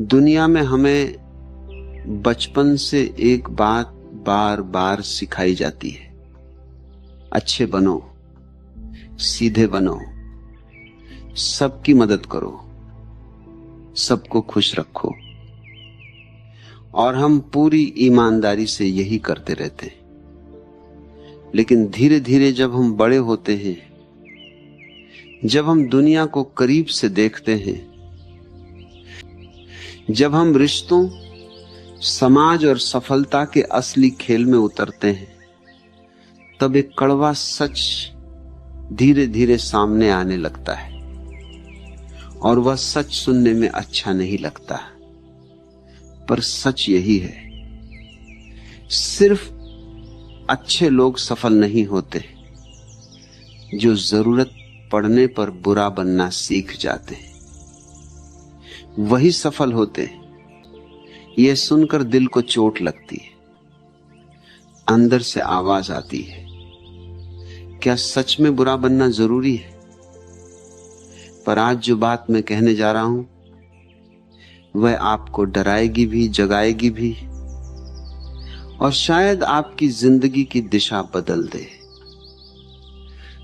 दुनिया में हमें बचपन से एक बात बार बार सिखाई जाती है, अच्छे बनो, सीधे बनो, सबकी मदद करो, सबको खुश रखो। और हम पूरी ईमानदारी से यही करते रहते हैं। लेकिन धीरे धीरे जब हम बड़े होते हैं, जब हम दुनिया को करीब से देखते हैं, जब हम रिश्तों, समाज और सफलता के असली खेल में उतरते हैं, तब एक कड़वा सच धीरे धीरे सामने आने लगता है। और वह सच सुनने में अच्छा नहीं लगता, पर सच यही है, सिर्फ अच्छे लोग सफल नहीं होते, जो जरूरत पड़ने पर बुरा बनना सीख जाते हैं वही सफल होते हैं। यह सुनकर दिल को चोट लगती है, अंदर से आवाज आती है, क्या सच में बुरा बनना जरूरी है? पर आज जो बात मैं कहने जा रहा हूं, वह आपको डराएगी भी, जगाएगी भी, और शायद आपकी जिंदगी की दिशा बदल दे।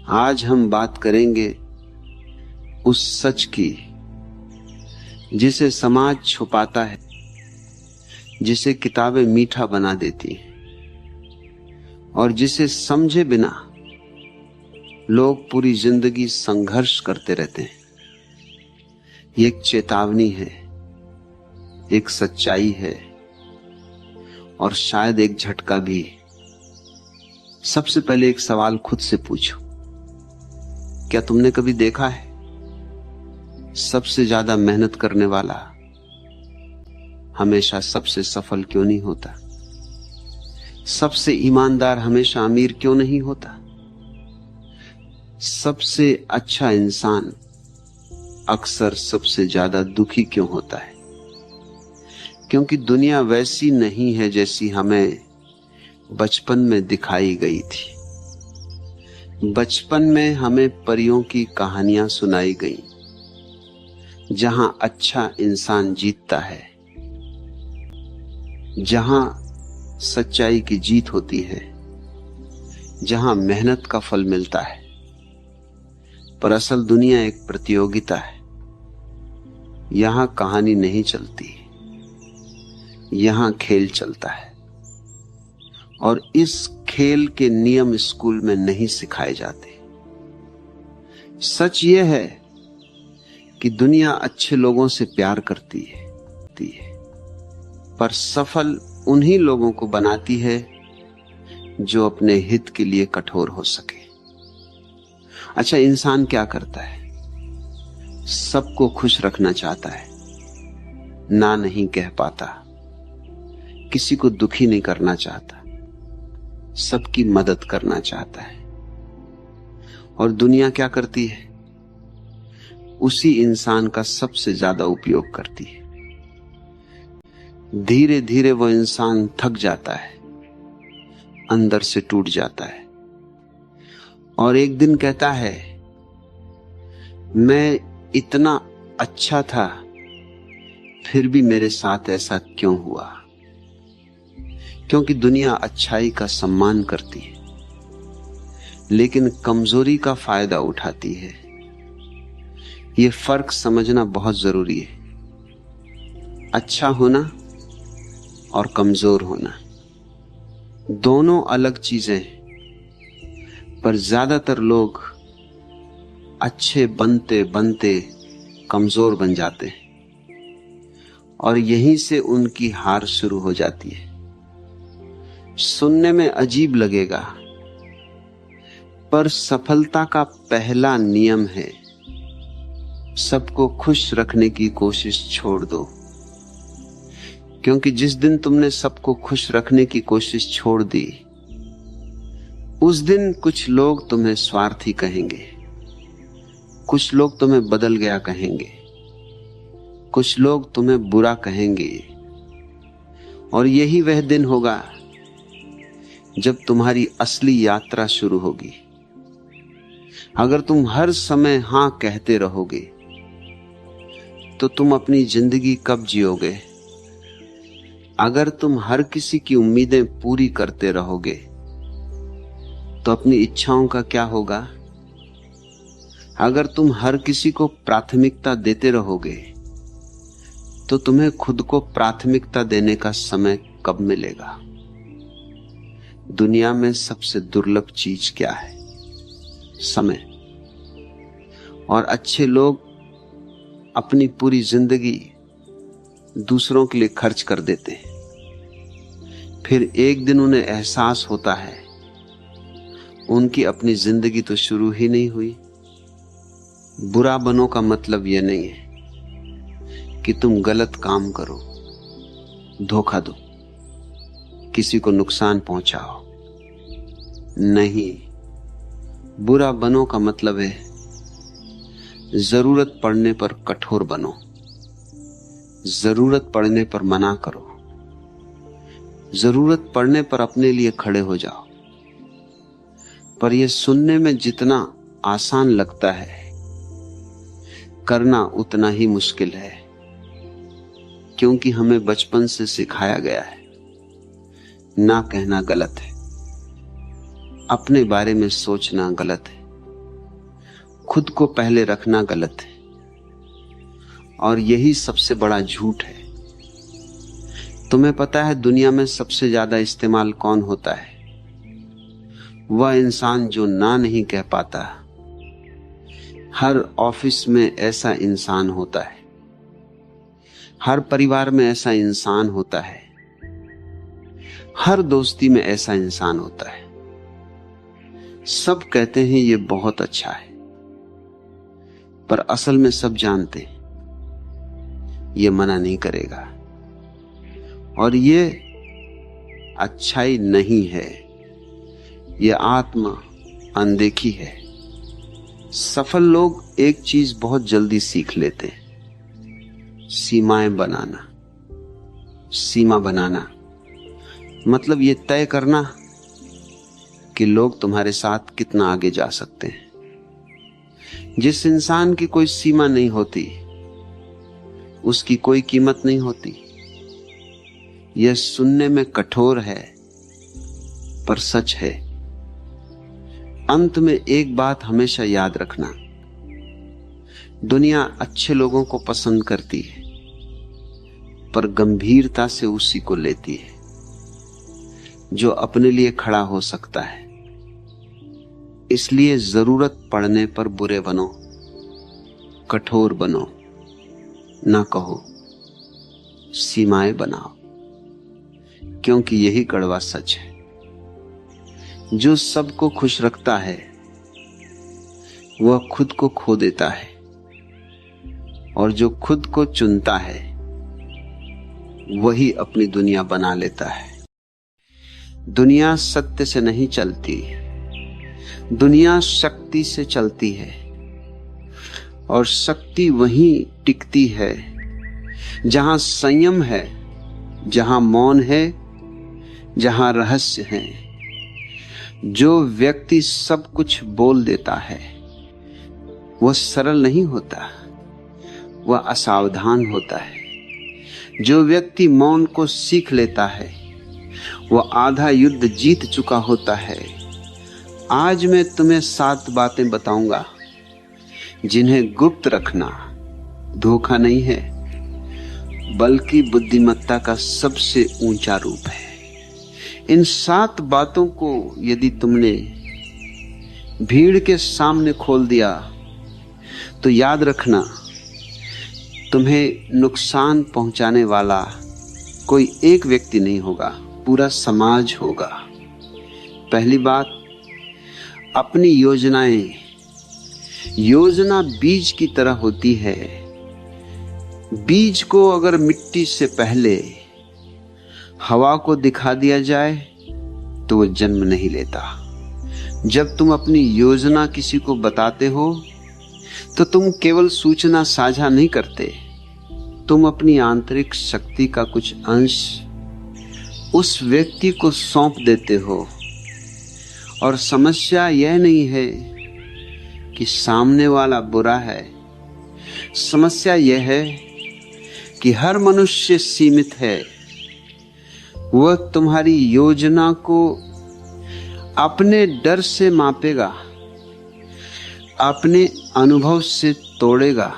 आज हम बात करेंगे उस सच की जिसे समाज छुपाता है, जिसे किताबें मीठा बना देती हैं, और जिसे समझे बिना लोग पूरी जिंदगी संघर्ष करते रहते हैं। ये एक चेतावनी है, एक सच्चाई है, और शायद एक झटका भी। सबसे पहले एक सवाल खुद से पूछो, क्या तुमने कभी देखा है सबसे ज्यादा मेहनत करने वाला हमेशा सबसे सफल क्यों नहीं होता? सबसे ईमानदार हमेशा अमीर क्यों नहीं होता? सबसे अच्छा इंसान अक्सर सबसे ज्यादा दुखी क्यों होता है? क्योंकि दुनिया वैसी नहीं है जैसी हमें बचपन में दिखाई गई थी। बचपन में हमें परियों की कहानियां सुनाई गई, जहां अच्छा इंसान जीतता है, जहां सच्चाई की जीत होती है, जहां मेहनत का फल मिलता है। पर असल दुनिया एक प्रतियोगिता है। यहां कहानी नहीं चलती, यहां खेल चलता है, और इस खेल के नियम स्कूल में नहीं सिखाए जाते। सच यह है कि दुनिया अच्छे लोगों से प्यार करती है, पर सफल उन्हीं लोगों को बनाती है जो अपने हित के लिए कठोर हो सके। अच्छा, इंसान क्या करता है? सबको खुश रखना चाहता है, ना नहीं कह पाता, किसी को दुखी नहीं करना चाहता, सबकी मदद करना चाहता है। और दुनिया क्या करती है? उसी इंसान का सबसे ज्यादा उपयोग करती है। धीरे धीरे वो इंसान थक जाता है, अंदर से टूट जाता है, और एक दिन कहता है, मैं इतना अच्छा था, फिर भी मेरे साथ ऐसा क्यों हुआ? क्योंकि दुनिया अच्छाई का सम्मान करती है, लेकिन कमजोरी का फायदा उठाती है। यह फर्क समझना बहुत जरूरी है। अच्छा होना और कमजोर होना दोनों अलग चीजें हैं, पर ज्यादातर लोग अच्छे बनते बनते कमजोर बन जाते हैं, और यहीं से उनकी हार शुरू हो जाती है। सुनने में अजीब लगेगा, पर सफलता का पहला नियम है, सबको खुश रखने की कोशिश छोड़ दो। क्योंकि जिस दिन तुमने सबको खुश रखने की कोशिश छोड़ दी, उस दिन कुछ लोग तुम्हें स्वार्थी कहेंगे, कुछ लोग तुम्हें बदल गया कहेंगे, कुछ लोग तुम्हें बुरा कहेंगे। और यही वह दिन होगा जब तुम्हारी असली यात्रा शुरू होगी। अगर तुम हर समय हां कहते रहोगे तो तुम अपनी जिंदगी कब जियोगे? अगर तुम हर किसी की उम्मीदें पूरी करते रहोगे तो अपनी इच्छाओं का क्या होगा? अगर तुम हर किसी को प्राथमिकता देते रहोगे तो तुम्हें खुद को प्राथमिकता देने का समय कब मिलेगा? दुनिया में सबसे दुर्लभ चीज क्या है? समय। और अच्छे लोग अपनी पूरी जिंदगी दूसरों के लिए खर्च कर देते हैं। फिर एक दिन उन्हें एहसास होता है उनकी अपनी जिंदगी तो शुरू ही नहीं हुई। बुरा बनो का मतलब यह नहीं है कि तुम गलत काम करो, धोखा दो, किसी को नुकसान पहुंचाओ। नहीं, बुरा बनो का मतलब है जरूरत पड़ने पर कठोर बनो, जरूरत पड़ने पर मना करो, जरूरत पड़ने पर अपने लिए खड़े हो जाओ। पर यह सुनने में जितना आसान लगता है, करना उतना ही मुश्किल है, क्योंकि हमें बचपन से सिखाया गया है ना कहना गलत है, अपने बारे में सोचना गलत है, खुद को पहले रखना गलत है। और यही सबसे बड़ा झूठ है। तुम्हें पता है दुनिया में सबसे ज्यादा इस्तेमाल कौन होता है? वह इंसान जो ना नहीं कह पाता। हर ऑफिस में ऐसा इंसान होता है, हर परिवार में ऐसा इंसान होता है, हर दोस्ती में ऐसा इंसान होता है। सब कहते हैं ये बहुत अच्छा है, पर असल में सब जानते हैं ये मना नहीं करेगा। और ये अच्छाई नहीं है, ये आत्म अनदेखी है। सफल लोग एक चीज बहुत जल्दी सीख लेते हैं, सीमाएं बनाना। सीमा बनाना मतलब ये तय करना कि लोग तुम्हारे साथ कितना आगे जा सकते हैं। जिस इंसान की कोई सीमा नहीं होती उसकी कोई कीमत नहीं होती। यह सुनने में कठोर है पर सच है। अंत में एक बात हमेशा याद रखना, दुनिया अच्छे लोगों को पसंद करती है पर गंभीरता से उसी को लेती है जो अपने लिए खड़ा हो सकता है। इसलिए जरूरत पड़ने पर बुरे बनो, कठोर बनो, ना कहो, सीमाएं बनाओ, क्योंकि यही कड़वा सच है। जो सबको खुश रखता है वह खुद को खो देता है, और जो खुद को चुनता है वही अपनी दुनिया बना लेता है। दुनिया सत्य से नहीं चलती, दुनिया शक्ति से चलती है, और शक्ति वहीं टिकती है जहां संयम है, जहां मौन है, जहां रहस्य है। जो व्यक्ति सब कुछ बोल देता है वह सरल नहीं होता, वह असावधान होता है। जो व्यक्ति मौन को सीख लेता है वह आधा युद्ध जीत चुका होता है। आज मैं तुम्हें 7 बातें बताऊंगा जिन्हें गुप्त रखना धोखा नहीं है बल्कि बुद्धिमत्ता का सबसे ऊंचा रूप है। इन 7 बातों को यदि तुमने भीड़ के सामने खोल दिया तो याद रखना तुम्हें नुकसान पहुंचाने वाला कोई एक व्यक्ति नहीं होगा, पूरा समाज होगा। पहली बात, अपनी योजना बीज की तरह होती है। बीज को अगर मिट्टी से पहले हवा को दिखा दिया जाए तो वह जन्म नहीं लेता। जब तुम अपनी योजना किसी को बताते हो तो तुम केवल सूचना साझा नहीं करते, तुम अपनी आंतरिक शक्ति का कुछ अंश उस व्यक्ति को सौंप देते हो। और समस्या यह नहीं है कि सामने वाला बुरा है, समस्या यह है कि हर मनुष्य सीमित है। वह तुम्हारी योजना को अपने डर से मापेगा, अपने अनुभव से तोड़ेगा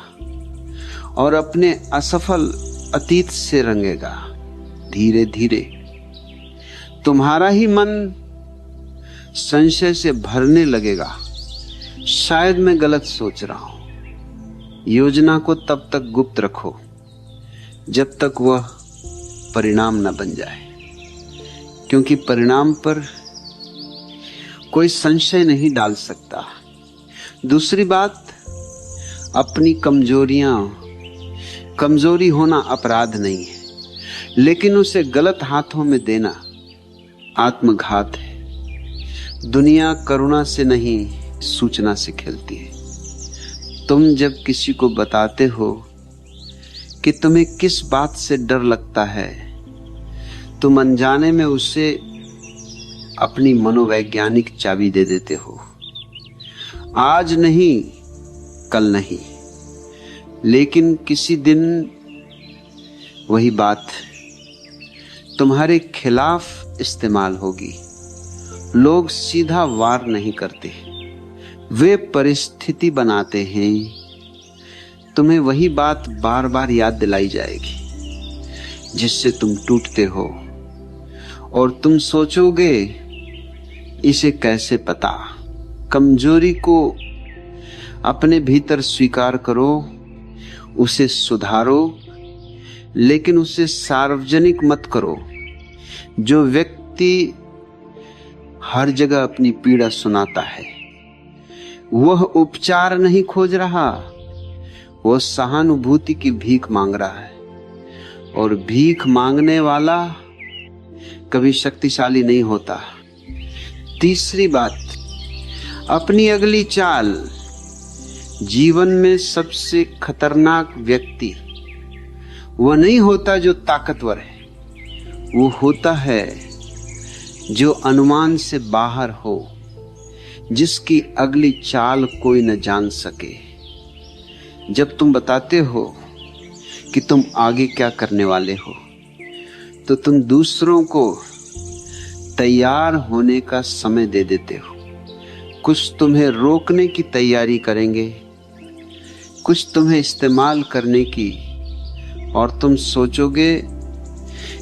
और अपने असफल अतीत से रंगेगा। धीरे धीरे तुम्हारा ही मन संशय से भरने लगेगा। शायद मैं गलत सोच रहा हूं। योजना को तब तक गुप्त रखो जब तक वह परिणाम न बन जाए, क्योंकि परिणाम पर कोई संशय नहीं डाल सकता। दूसरी बात, अपनी कमजोरी होना अपराध नहीं है, लेकिन उसे गलत हाथों में देना आत्मघात है। दुनिया करुणा से नहीं, सूचना से खेलती है। तुम जब किसी को बताते हो कि तुम्हें किस बात से डर लगता है, तुम अनजाने में उसे अपनी मनोवैज्ञानिक चाबी दे देते हो। आज नहीं, कल नहीं, लेकिन किसी दिन वही बात तुम्हारे खिलाफ इस्तेमाल होगी। लोग सीधा वार नहीं करते, वे परिस्थिति बनाते हैं। तुम्हें वही बात बार बार याद दिलाई जाएगी जिससे तुम टूटते हो, और तुम सोचोगे इसे कैसे पता। कमजोरी को अपने भीतर स्वीकार करो, उसे सुधारो, लेकिन उसे सार्वजनिक मत करो। जो व्यक्ति हर जगह अपनी पीड़ा सुनाता है, वह उपचार नहीं खोज रहा, वह सहानुभूति की भीख मांग रहा है। और भीख मांगने वाला कभी शक्तिशाली नहीं होता। तीसरी बात, अपनी अगली चाल। जीवन में सबसे खतरनाक व्यक्ति वह नहीं होता जो ताकतवर है, वो होता है जो अनुमान से बाहर हो, जिसकी अगली चाल कोई न जान सके। जब तुम बताते हो कि तुम आगे क्या करने वाले हो, तो तुम दूसरों को तैयार होने का समय दे देते हो। कुछ तुम्हें रोकने की तैयारी करेंगे, कुछ तुम्हें इस्तेमाल करने की, और तुम सोचोगे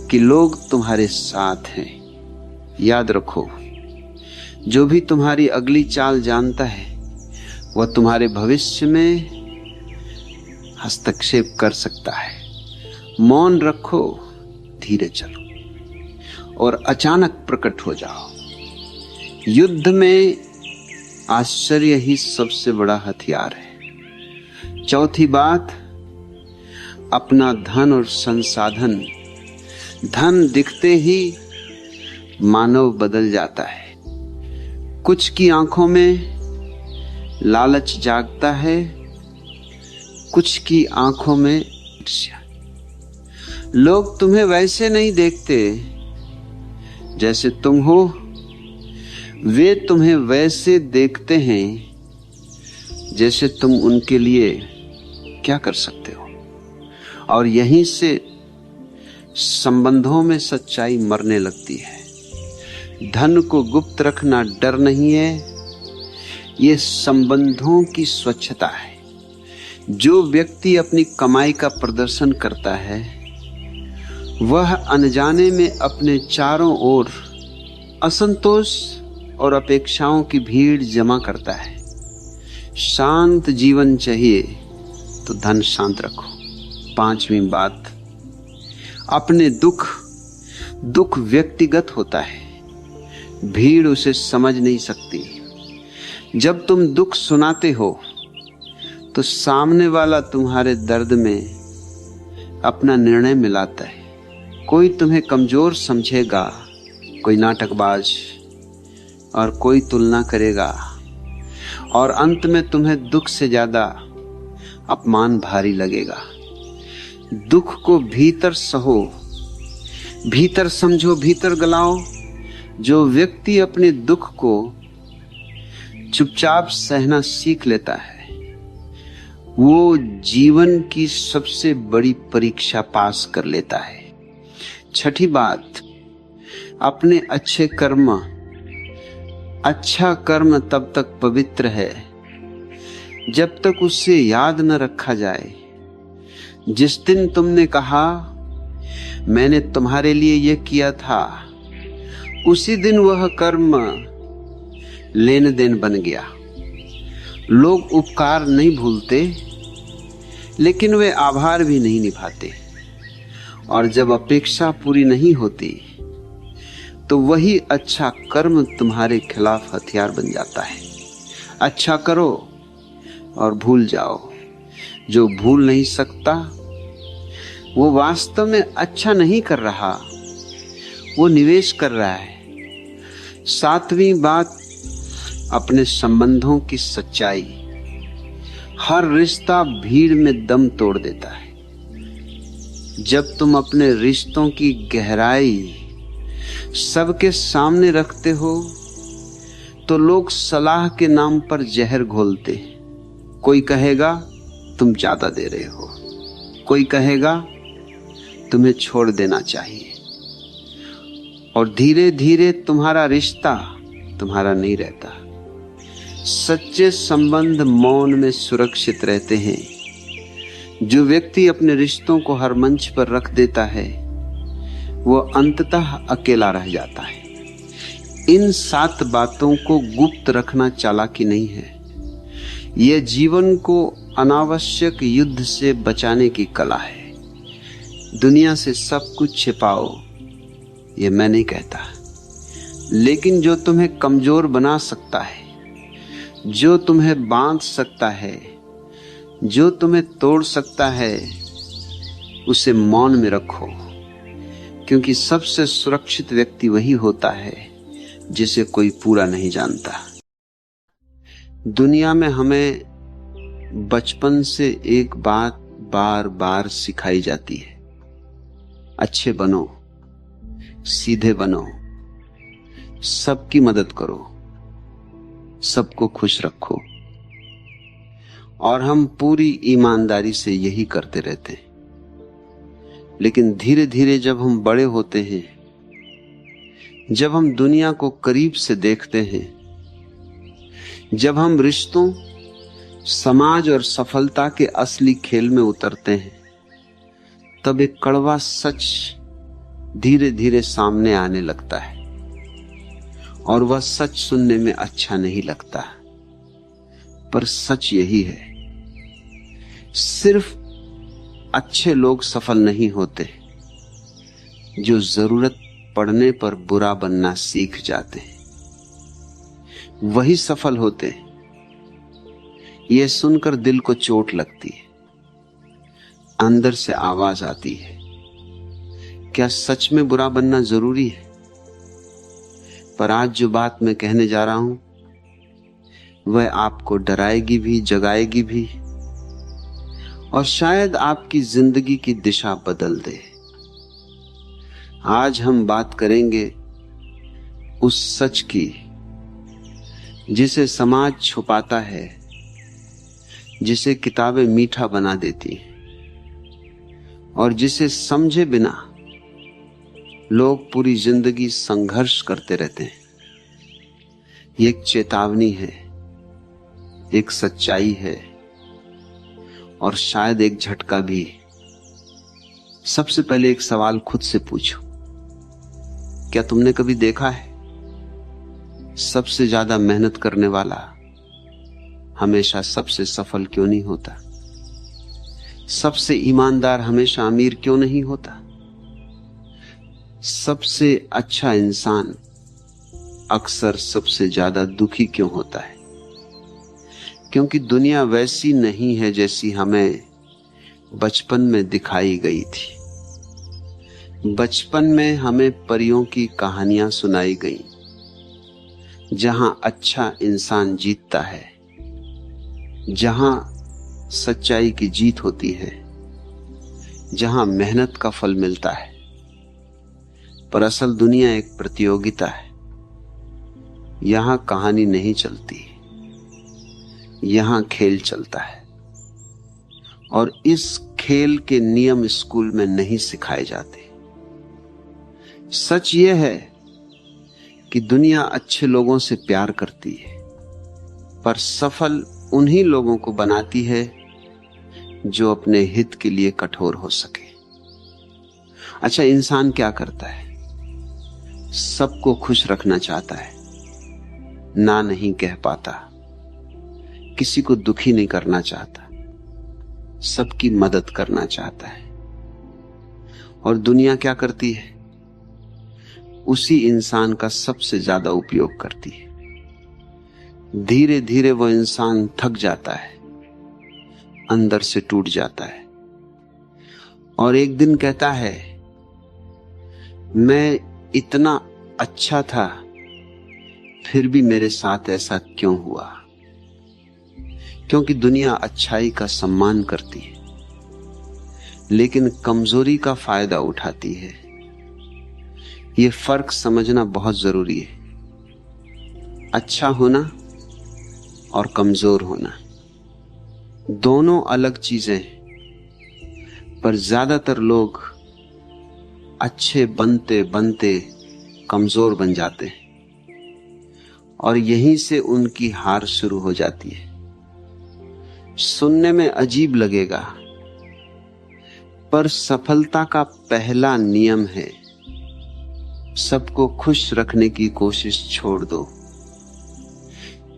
कि लोग तुम्हारे साथ हैं। याद रखो, जो भी तुम्हारी अगली चाल जानता है, वह तुम्हारे भविष्य में हस्तक्षेप कर सकता है। मौन रखो, धीरे चलो और अचानक प्रकट हो जाओ। युद्ध में आश्चर्य ही सबसे बड़ा हथियार है। चौथी बात, अपना धन और संसाधन। धन दिखते ही मानव बदल जाता है। कुछ की आंखों में लालच जागता है, कुछ की आंखों में ईर्ष्या। लोग तुम्हें वैसे नहीं देखते जैसे तुम हो, वे तुम्हें वैसे देखते हैं जैसे तुम उनके लिए क्या कर सकते हो। और यहीं से संबंधों में सच्चाई मरने लगती है। धन को गुप्त रखना डर नहीं है, यह संबंधों की स्वच्छता है। जो व्यक्ति अपनी कमाई का प्रदर्शन करता है, वह अनजाने में अपने चारों ओर असंतोष और अपेक्षाओं की भीड़ जमा करता है। शांत जीवन चाहिए तो धन शांत रखो। पांचवी बात, अपने दुख व्यक्तिगत होता है, भीड़ उसे समझ नहीं सकती। जब तुम दुख सुनाते हो तो सामने वाला तुम्हारे दर्द में अपना निर्णय मिलाता है। कोई तुम्हें कमजोर समझेगा, कोई नाटकबाज, और कोई तुलना करेगा, और अंत में तुम्हें दुख से ज्यादा अपमान भारी लगेगा। दुख को भीतर सहो, भीतर समझो, भीतर गलाओ। जो व्यक्ति अपने दुख को चुपचाप सहना सीख लेता है, वो जीवन की सबसे बड़ी परीक्षा पास कर लेता है। छठी बात, अपने अच्छे कर्म, अच्छा कर्म तब तक पवित्र है जब तक उससे याद न रखा जाए। जिस दिन तुमने कहा मैंने तुम्हारे लिए यह किया था, उसी दिन वह कर्म लेन देन बन गया। लोग उपकार नहीं भूलते, लेकिन वे आभार भी नहीं निभाते। और जब अपेक्षा पूरी नहीं होती तो वही अच्छा कर्म तुम्हारे खिलाफ हथियार बन जाता है। अच्छा करो और भूल जाओ। जो भूल नहीं सकता वो वास्तव में अच्छा नहीं कर रहा, वो निवेश कर रहा है। सातवीं बात, अपने संबंधों की सच्चाई। हर रिश्ता भीड़ में दम तोड़ देता है। जब तुम अपने रिश्तों की गहराई सबके सामने रखते हो तो लोग सलाह के नाम पर जहर घोलते। कोई कहेगा तुम ज्यादा दे रहे हो, कोई कहेगा तुम्हें छोड़ देना चाहिए। और धीरे धीरे तुम्हारा रिश्ता तुम्हारा नहीं रहता। सच्चे संबंध मौन में सुरक्षित रहते हैं। जो व्यक्ति अपने रिश्तों को हर मंच पर रख देता है वो अंततः अकेला रह जाता है। इन 7 बातों को गुप्त रखना चालाकी नहीं है। यह जीवन को अनावश्यक युद्ध से बचाने की कला है। दुनिया से सब कुछ छिपाओ, ये मैं नहीं कहता, लेकिन जो तुम्हें कमजोर बना सकता है, जो तुम्हें बांध सकता है, जो तुम्हें तोड़ सकता है, उसे मौन में रखो। क्योंकि सबसे सुरक्षित व्यक्ति वही होता है जिसे कोई पूरा नहीं जानता। दुनिया में हमें बचपन से एक बात बार बार सिखाई जाती है, अच्छे बनो, सीधे बनो, सबकी मदद करो, सबको खुश रखो। और हम पूरी ईमानदारी से यही करते रहते हैं। लेकिन धीरे धीरे जब हम बड़े होते हैं, जब हम दुनिया को करीब से देखते हैं, जब हम रिश्तों, समाज और सफलता के असली खेल में उतरते हैं, तब एक कड़वा सच धीरे धीरे सामने आने लगता है। और वह सच सुनने में अच्छा नहीं लगता, पर सच यही है, सिर्फ अच्छे लोग सफल नहीं होते, जो जरूरत पड़ने पर बुरा बनना सीख जाते हैं वही सफल होते हैं। यह सुनकर दिल को चोट लगती है, अंदर से आवाज आती है, क्या सच में बुरा बनना जरूरी है? पर आज जो बात मैं कहने जा रहा हूं वह आपको डराएगी भी, जगाएगी भी, और शायद आपकी जिंदगी की दिशा बदल दे। आज हम बात करेंगे उस सच की जिसे समाज छुपाता है, जिसे किताबें मीठा बना देती हैं, और जिसे समझे बिना लोग पूरी जिंदगी संघर्ष करते रहते हैं। ये एक चेतावनी है, एक सच्चाई है, और शायद एक झटका भी। सबसे पहले एक सवाल खुद से पूछो, क्या तुमने कभी देखा है सबसे ज्यादा मेहनत करने वाला हमेशा सबसे सफल क्यों नहीं होता? सबसे ईमानदार हमेशा अमीर क्यों नहीं होता? सबसे अच्छा इंसान अक्सर सबसे ज्यादा दुखी क्यों होता है? क्योंकि दुनिया वैसी नहीं है जैसी हमें बचपन में दिखाई गई थी। बचपन में हमें परियों की कहानियां सुनाई गई, जहां अच्छा इंसान जीतता है, जहां सच्चाई की जीत होती है, जहां मेहनत का फल मिलता है। पर असल दुनिया एक प्रतियोगिता है। यहां कहानी नहीं चलती, यहां खेल चलता है। और इस खेल के नियम स्कूल में नहीं सिखाए जाते। सच यह है कि दुनिया अच्छे लोगों से प्यार करती है, पर सफल उन्हीं लोगों को बनाती है जो अपने हित के लिए कठोर हो सके। अच्छा, इंसान क्या करता है? सबको खुश रखना चाहता है, ना नहीं कह पाता, किसी को दुखी नहीं करना चाहता, सबकी मदद करना चाहता है। और दुनिया क्या करती है? उसी इंसान का सबसे ज्यादा उपयोग करती है। धीरे धीरे वो इंसान थक जाता है, अंदर से टूट जाता है और एक दिन कहता है, मैं इतना अच्छा था, फिर भी मेरे साथ ऐसा क्यों हुआ? क्योंकि दुनिया अच्छाई का सम्मान करती है, लेकिन कमजोरी का फायदा उठाती है। यह फर्क समझना बहुत जरूरी है। अच्छा होना और कमजोर होना दोनों अलग चीजें हैं, पर ज्यादातर लोग अच्छे बनते बनते कमजोर बन जाते हैं और यहीं से उनकी हार शुरू हो जाती है। सुनने में अजीब लगेगा, पर सफलता का पहला नियम है, सबको खुश रखने की कोशिश छोड़ दो।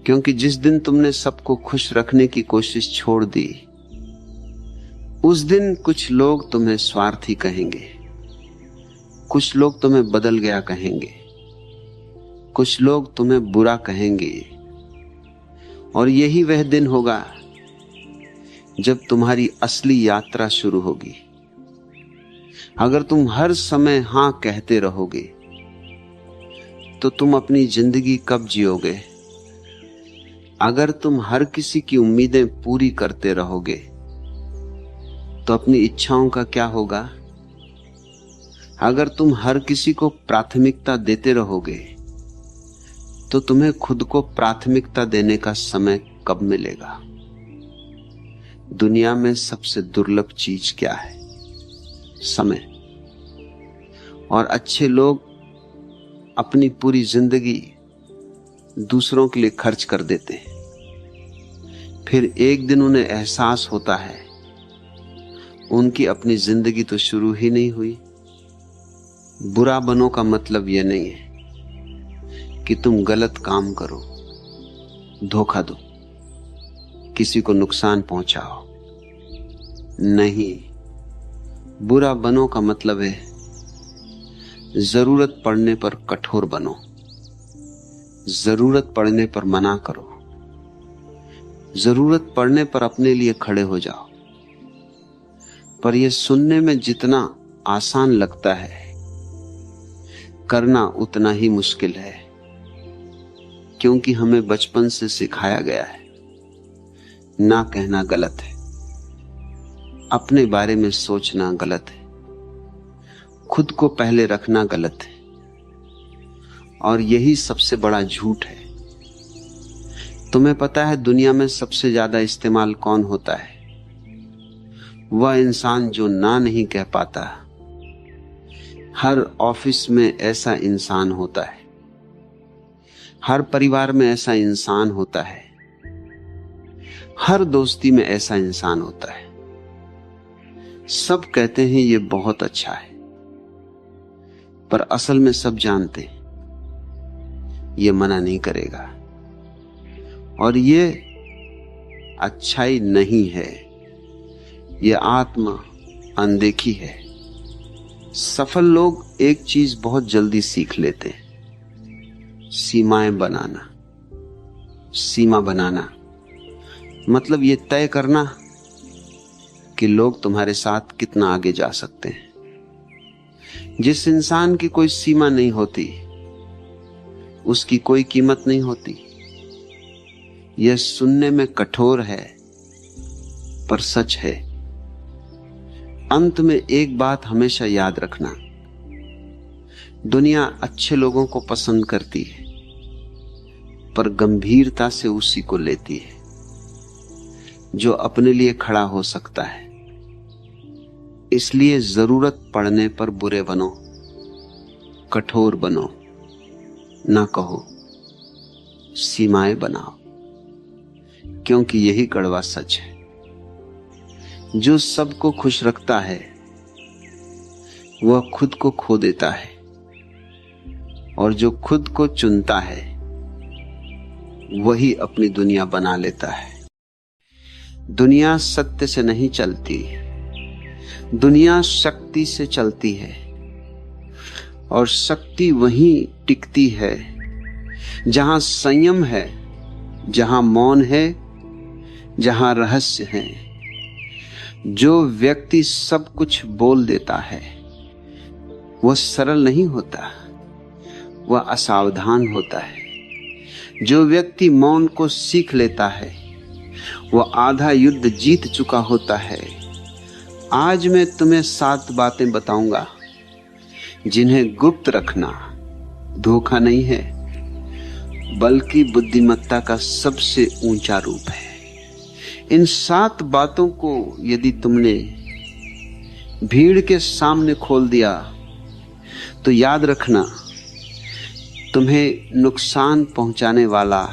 क्योंकि जिस दिन तुमने सबको खुश रखने की कोशिश छोड़ दी, उस दिन कुछ लोग तुम्हें स्वार्थी कहेंगे, कुछ लोग तुम्हें बदल गया कहेंगे, कुछ लोग तुम्हें बुरा कहेंगे। और यही वह दिन होगा जब तुम्हारी असली यात्रा शुरू होगी। अगर तुम हर समय हां कहते रहोगे तो तुम अपनी जिंदगी कब जियोगे? अगर तुम हर किसी की उम्मीदें पूरी करते रहोगे तो अपनी इच्छाओं का क्या होगा? अगर तुम हर किसी को प्राथमिकता देते रहोगे तो तुम्हें खुद को प्राथमिकता देने का समय कब मिलेगा? दुनिया में सबसे दुर्लभ चीज क्या है? समय। और अच्छे लोग अपनी पूरी जिंदगी दूसरों के लिए खर्च कर देते हैं। फिर एक दिन उन्हें एहसास होता है, उनकी अपनी जिंदगी तो शुरू ही नहीं हुई। बुरा बनो का मतलब यह नहीं है कि तुम गलत काम करो, धोखा दो, किसी को नुकसान पहुंचाओ। नहीं, बुरा बनो का मतलब है जरूरत पड़ने पर कठोर बनो, जरूरत पड़ने पर मना करो, जरूरत पड़ने पर अपने लिए खड़े हो जाओ। पर यह सुनने में जितना आसान लगता है, करना उतना ही मुश्किल है। क्योंकि हमें बचपन से सिखाया गया है, ना कहना गलत है, अपने बारे में सोचना गलत है, खुद को पहले रखना गलत है। और यही सबसे बड़ा झूठ है। तुम्हें पता है दुनिया में सबसे ज्यादा इस्तेमाल कौन होता है? वह इंसान जो ना नहीं कह पाता। हर ऑफिस में ऐसा इंसान होता है, हर परिवार में ऐसा इंसान होता है, हर दोस्ती में ऐसा इंसान होता है। सब कहते हैं ये बहुत अच्छा है, पर असल में सब जानते हैं ये मना नहीं करेगा और ये अच्छाई नहीं है, ये आत्म अनदेखी है। सफल लोग एक चीज बहुत जल्दी सीख लेते हैं, सीमाएं बनाना। सीमा बनाना मतलब ये तय करना कि लोग तुम्हारे साथ कितना आगे जा सकते हैं। जिस इंसान की कोई सीमा नहीं होती, उसकी कोई कीमत नहीं होती। यह सुनने में कठोर है, पर सच है। अंत में एक बात हमेशा याद रखना, दुनिया अच्छे लोगों को पसंद करती है, पर गंभीरता से उसी को लेती है जो अपने लिए खड़ा हो सकता है, इसलिए जरूरत पड़ने पर बुरे बनो, कठोर बनो, ना कहो, सीमाएं बनाओ, क्योंकि यही कड़वा सच है। जो सबको खुश रखता है वह खुद को खो देता है, और जो खुद को चुनता है वही अपनी दुनिया बना लेता है। दुनिया सत्य से नहीं चलती, दुनिया शक्ति से चलती है, और शक्ति वहीं टिकती है जहां संयम है, जहां मौन है, जहां रहस्य है। जो व्यक्ति सब कुछ बोल देता है वह सरल नहीं होता, वह असावधान होता है। जो व्यक्ति मौन को सीख लेता है वह आधा युद्ध जीत चुका होता है। आज मैं तुम्हें 7 बातें बताऊंगा जिन्हें गुप्त रखना धोखा नहीं है, बल्कि बुद्धिमत्ता का सबसे ऊंचा रूप है। इन 7 बातों को यदि तुमने भीड़ के सामने खोल दिया तो याद रखना, तुम्हें नुकसान पहुंचाने वाला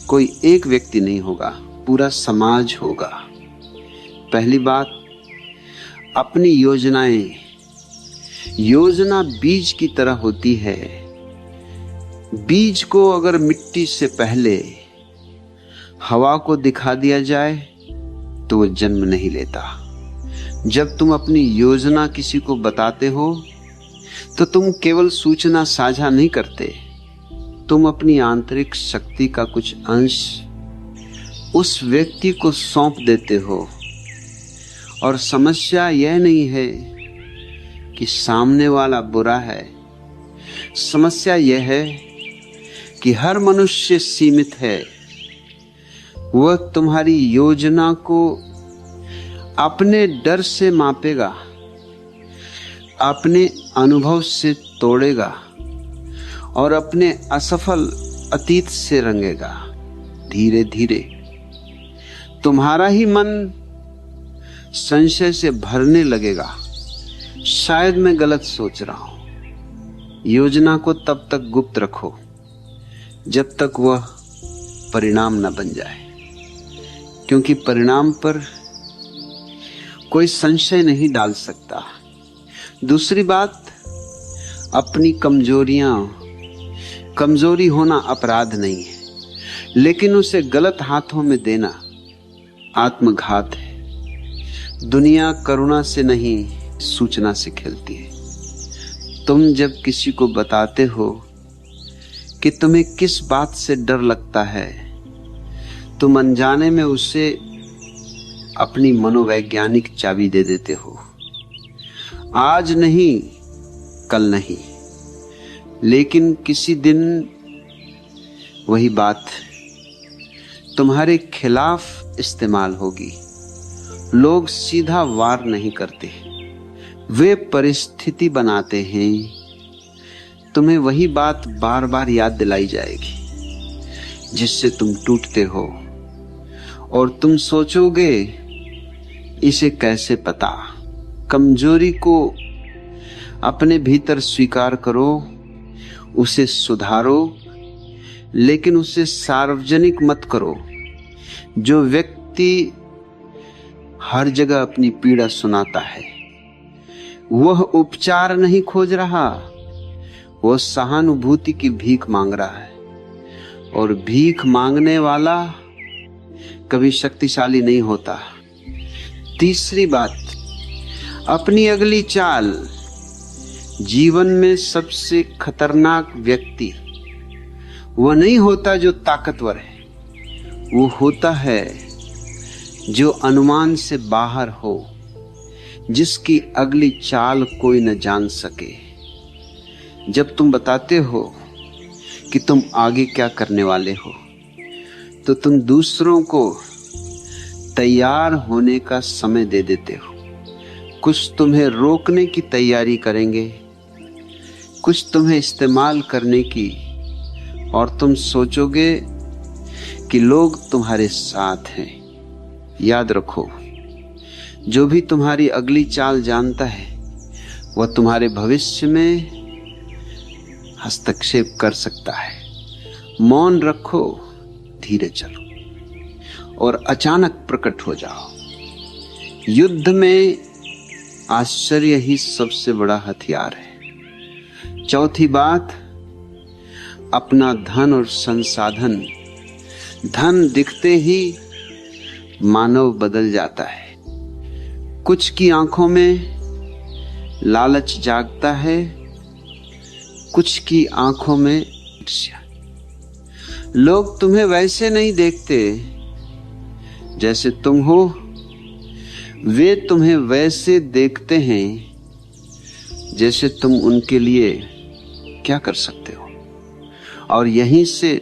कोई एक व्यक्ति नहीं होगा, पूरा समाज होगा। पहली बात, अपनी योजना बीज की तरह होती है। बीज को अगर मिट्टी से पहले हवा को दिखा दिया जाए तो वह जन्म नहीं लेता। जब तुम अपनी योजना किसी को बताते हो तो तुम केवल सूचना साझा नहीं करते, तुम अपनी आंतरिक शक्ति का कुछ अंश उस व्यक्ति को सौंप देते हो। और समस्या यह नहीं है कि सामने वाला बुरा है, समस्या यह है कि हर मनुष्य सीमित है। वह तुम्हारी योजना को अपने डर से मापेगा, अपने अनुभव से तोड़ेगा और अपने असफल अतीत से रंगेगा। धीरे धीरे तुम्हारा ही मन संशय से भरने लगेगा, शायद मैं गलत सोच रहा हूं। योजना को तब तक गुप्त रखो जब तक वह परिणाम न बन जाए, क्योंकि परिणाम पर कोई संशय नहीं डाल सकता। दूसरी बात, अपनी कमजोरी होना अपराध नहीं है, लेकिन उसे गलत हाथों में देना आत्मघात है। दुनिया करुणा से नहीं, सूचना से खेलती है। तुम जब किसी को बताते हो कि तुम्हें किस बात से डर लगता है, तुम अनजाने में उसे अपनी मनोवैज्ञानिक चाबी दे देते हो। आज नहीं, कल नहीं, लेकिन किसी दिन वही बात तुम्हारे खिलाफ इस्तेमाल होगी। लोग सीधा वार नहीं करते, वे परिस्थिति बनाते हैं। तुम्हें वही बात बार बार याद दिलाई जाएगी जिससे तुम टूटते हो, और तुम सोचोगे इसे कैसे पता। कमजोरी को अपने भीतर स्वीकार करो, उसे सुधारो, लेकिन उसे सार्वजनिक मत करो। जो व्यक्ति हर जगह अपनी पीड़ा सुनाता है वह उपचार नहीं खोज रहा, वह सहानुभूति की भीख मांग रहा है, और भीख मांगने वाला कभी शक्तिशाली नहीं होता। तीसरी बात, अपनी अगली चाल। जीवन में सबसे खतरनाक व्यक्ति वह नहीं होता जो ताकतवर है, वो होता है जो अनुमान से बाहर हो, जिसकी अगली चाल कोई न जान सके। जब तुम बताते हो कि तुम आगे क्या करने वाले हो, तो तुम दूसरों को तैयार होने का समय दे देते हो। कुछ तुम्हें रोकने की तैयारी करेंगे, कुछ तुम्हें इस्तेमाल करने की, और तुम सोचोगे कि लोग तुम्हारे साथ हैं। याद रखो, जो भी तुम्हारी अगली चाल जानता है वह तुम्हारे भविष्य में हस्तक्षेप कर सकता है। मौन रखो, धीरे चलो और अचानक प्रकट हो जाओ। युद्ध में आश्चर्य ही सबसे बड़ा हथियार है। चौथी बात, अपना धन और संसाधन। धन दिखते ही मानव बदल जाता है। कुछ की आंखों में लालच जागता है, कुछ की आंखों में ईर्ष्या। लोग तुम्हें वैसे नहीं देखते जैसे तुम हो, वे तुम्हें वैसे देखते हैं जैसे तुम उनके लिए क्या कर सकते हो। और यहीं से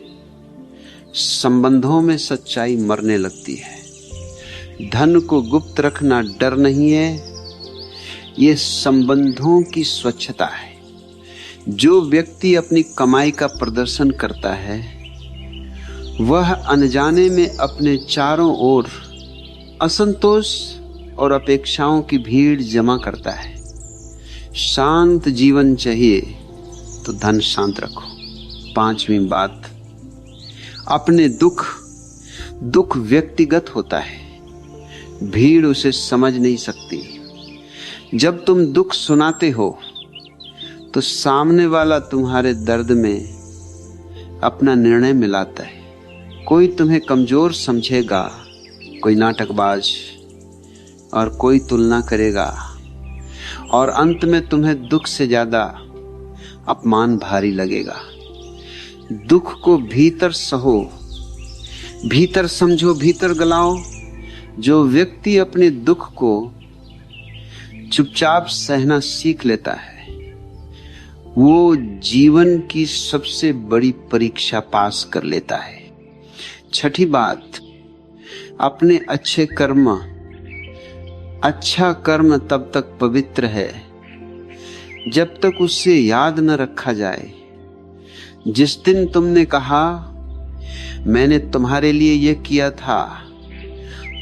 संबंधों में सच्चाई मरने लगती है। धन को गुप्त रखना डर नहीं है, ये संबंधों की स्वच्छता है। जो व्यक्ति अपनी कमाई का प्रदर्शन करता है वह अनजाने में अपने चारों ओर असंतोष और अपेक्षाओं की भीड़ जमा करता है। शांत जीवन चाहिए तो धन शांत रखो। पांचवी बात, अपने दुख व्यक्तिगत होता है, भीड़ उसे समझ नहीं सकती। जब तुम दुख सुनाते हो तो सामने वाला तुम्हारे दर्द में अपना निर्णय मिलाता है। कोई तुम्हें कमजोर समझेगा, कोई नाटकबाज, और कोई तुलना करेगा, और अंत में तुम्हें दुख से ज्यादा अपमान भारी लगेगा। दुख को भीतर सहो, भीतर समझो, भीतर गलाओ। जो व्यक्ति अपने दुख को चुपचाप सहना सीख लेता है वो जीवन की सबसे बड़ी परीक्षा पास कर लेता है। छठी बात, अपने अच्छे कर्म। अच्छा कर्म तब तक पवित्र है जब तक उससे याद न रखा जाए। जिस दिन तुमने कहा मैंने तुम्हारे लिए यह किया था,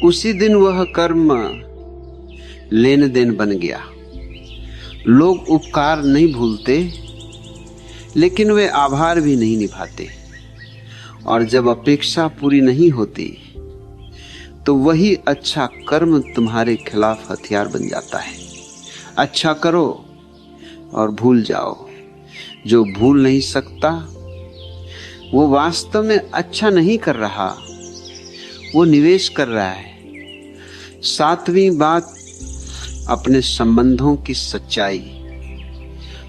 उसी दिन वह कर्म लेन देन बन गया। लोग उपकार नहीं भूलते, लेकिन वे आभार भी नहीं निभाते। और जब अपेक्षा पूरी नहीं होती तो वही अच्छा कर्म तुम्हारे खिलाफ हथियार बन जाता है। अच्छा करो और भूल जाओ। जो भूल नहीं सकता वो वास्तव में अच्छा नहीं कर रहा, वो निवेश कर रहा है। सातवीं बात, अपने संबंधों की सच्चाई।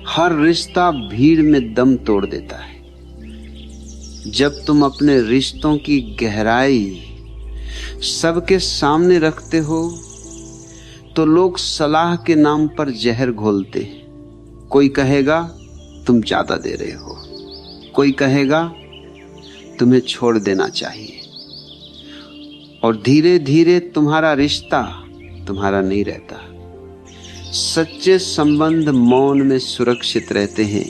हर रिश्ता भीड़ में दम तोड़ देता है। जब तुम अपने रिश्तों की गहराई सबके सामने रखते हो तो लोग सलाह के नाम पर जहर घोलते। कोई कहेगा तुम ज्यादा दे रहे हो, कोई कहेगा तुम्हें छोड़ देना चाहिए, और धीरे धीरे तुम्हारा रिश्ता तुम्हारा नहीं रहता। सच्चे संबंध मौन में सुरक्षित रहते हैं।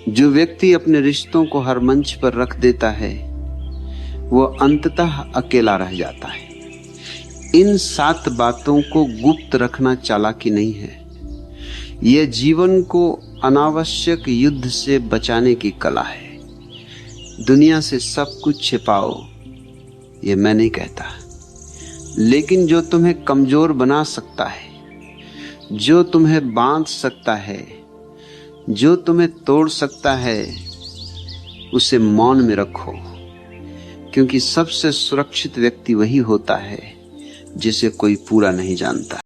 जो व्यक्ति अपने रिश्तों को हर मंच पर रख देता है वो अंततः अकेला रह जाता है। इन 7 बातों को गुप्त रखना चालाकी नहीं है, यह जीवन को अनावश्यक युद्ध से बचाने की कला है। दुनिया से सब कुछ छिपाओ, ये मैं नहीं कहता, लेकिन जो तुम्हें कमजोर बना सकता है, जो तुम्हें बांध सकता है, जो तुम्हें तोड़ सकता है, उसे मौन में रखो। क्योंकि सबसे सुरक्षित व्यक्ति वही होता है जिसे कोई पूरा नहीं जानता।